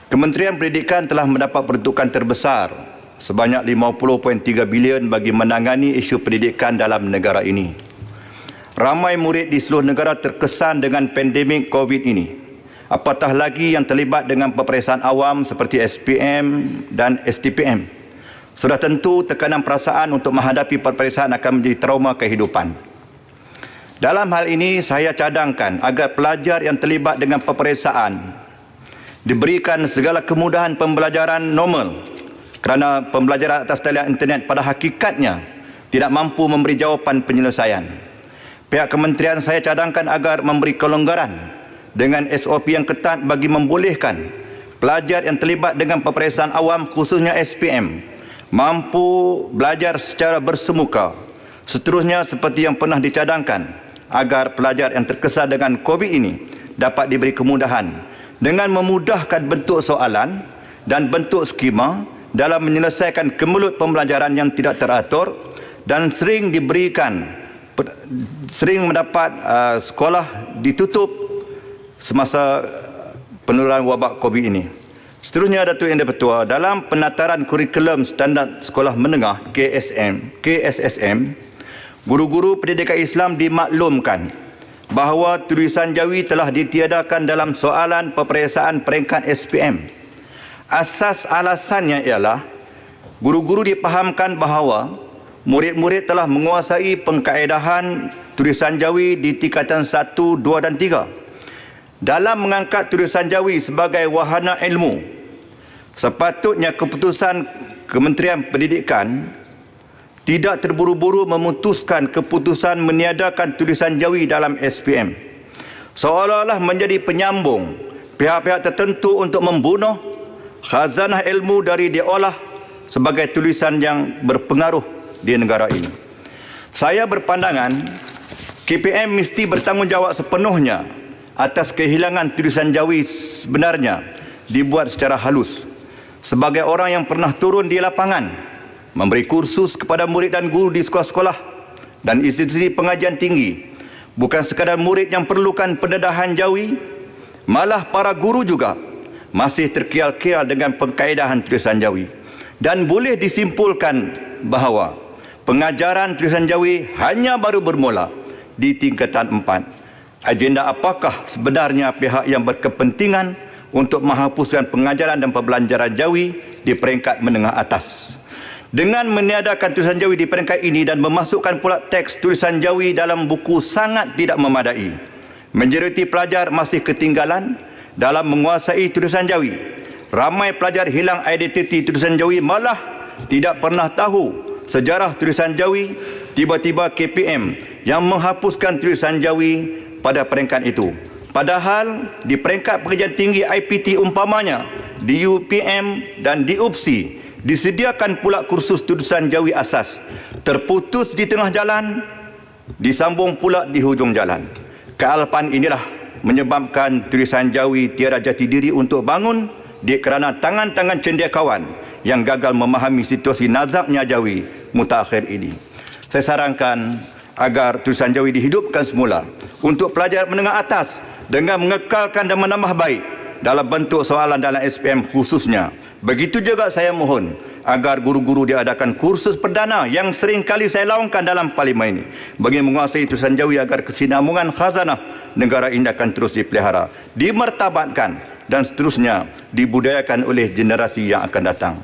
Kementerian Pendidikan telah mendapat peruntukan terbesar sebanyak 50.3 bilion bagi menangani isu pendidikan dalam negara ini. Ramai murid di seluruh negara terkesan dengan pandemik COVID ini. Apatah lagi yang terlibat dengan peperiksaan awam seperti SPM dan STPM. Sudah tentu tekanan perasaan untuk menghadapi peperiksaan akan menjadi trauma kehidupan. Dalam hal ini, saya cadangkan agar pelajar yang terlibat dengan peperiksaan diberikan segala kemudahan pembelajaran normal kerana pembelajaran atas talian internet pada hakikatnya tidak mampu memberi jawapan penyelesaian. Pihak kementerian saya cadangkan agar memberi kelonggaran dengan SOP yang ketat bagi membolehkan pelajar yang terlibat dengan peperiksaan awam khususnya SPM mampu belajar secara bersemuka. Seterusnya seperti yang pernah dicadangkan agar pelajar yang terkesan dengan COVID ini dapat diberi kemudahan dengan memudahkan bentuk soalan dan bentuk skema dalam menyelesaikan kemelut pembelajaran yang tidak teratur dan sering mendapat sekolah ditutup semasa penularan wabak COVID ini. Seterusnya, Datuk Yang di-Pertua, dalam penataran kurikulum standard sekolah menengah KSSM, guru-guru pendidikan Islam dimaklumkan bahawa tulisan Jawi telah ditiadakan dalam soalan peperiksaan peringkat SPM. Asas alasannya ialah guru-guru dipahamkan bahawa murid-murid telah menguasai pengkaedahan tulisan Jawi di tingkatan 1, 2 dan 3. Dalam mengangkat tulisan Jawi sebagai wahana ilmu, sepatutnya keputusan Kementerian Pendidikan tidak terburu-buru memutuskan keputusan meniadakan tulisan Jawi dalam SPM. Seolah-olah menjadi penyambung pihak-pihak tertentu untuk membunuh khazanah ilmu dari diolah sebagai tulisan yang berpengaruh di negara ini. Saya berpandangan KPM mesti bertanggungjawab sepenuhnya atas kehilangan tulisan Jawi sebenarnya dibuat secara halus. Sebagai orang yang pernah turun di lapangan, memberi kursus kepada murid dan guru di sekolah-sekolah dan institusi pengajian tinggi, bukan sekadar murid yang perlukan pendedahan Jawi, malah para guru juga masih terkial-kial dengan pengkaedahan tulisan Jawi. Dan boleh disimpulkan bahawa pengajaran tulisan Jawi hanya baru bermula di tingkatan 4. Agenda apakah sebenarnya pihak yang berkepentingan untuk menghapuskan pengajaran dan pembelajaran Jawi di peringkat menengah atas? Dengan meniadakan tulisan Jawi di peringkat ini dan memasukkan pula teks tulisan Jawi dalam buku sangat tidak memadai, majoriti pelajar masih ketinggalan dalam menguasai tulisan Jawi. Ramai pelajar hilang identiti tulisan Jawi, malah tidak pernah tahu sejarah tulisan Jawi. Tiba-tiba KPM yang menghapuskan tulisan Jawi pada peringkat itu. Padahal di peringkat pengajian tinggi IPT umpamanya, di UPM dan di UPSI disediakan pula kursus tulisan Jawi asas. Terputus di tengah jalan, disambung pula di hujung jalan. Kealpaan inilah menyebabkan tulisan Jawi tiada jati diri untuk bangun kerana tangan-tangan cendekiawan yang gagal memahami situasi nazaknya Jawi mutakhir ini. Saya sarankan agar tulisan Jawi dihidupkan semula untuk pelajar menengah atas dengan mengekalkan dan menambah baik dalam bentuk soalan dalam SPM khususnya. Begitu juga saya mohon agar guru-guru diadakan kursus perdana yang sering kali saya laungkan dalam parlimen ini bagi menguasai tulisan Jawi agar kesinambungan khazanah negara ini akan terus dipelihara, dimartabatkan dan seterusnya dibudayakan oleh generasi yang akan datang.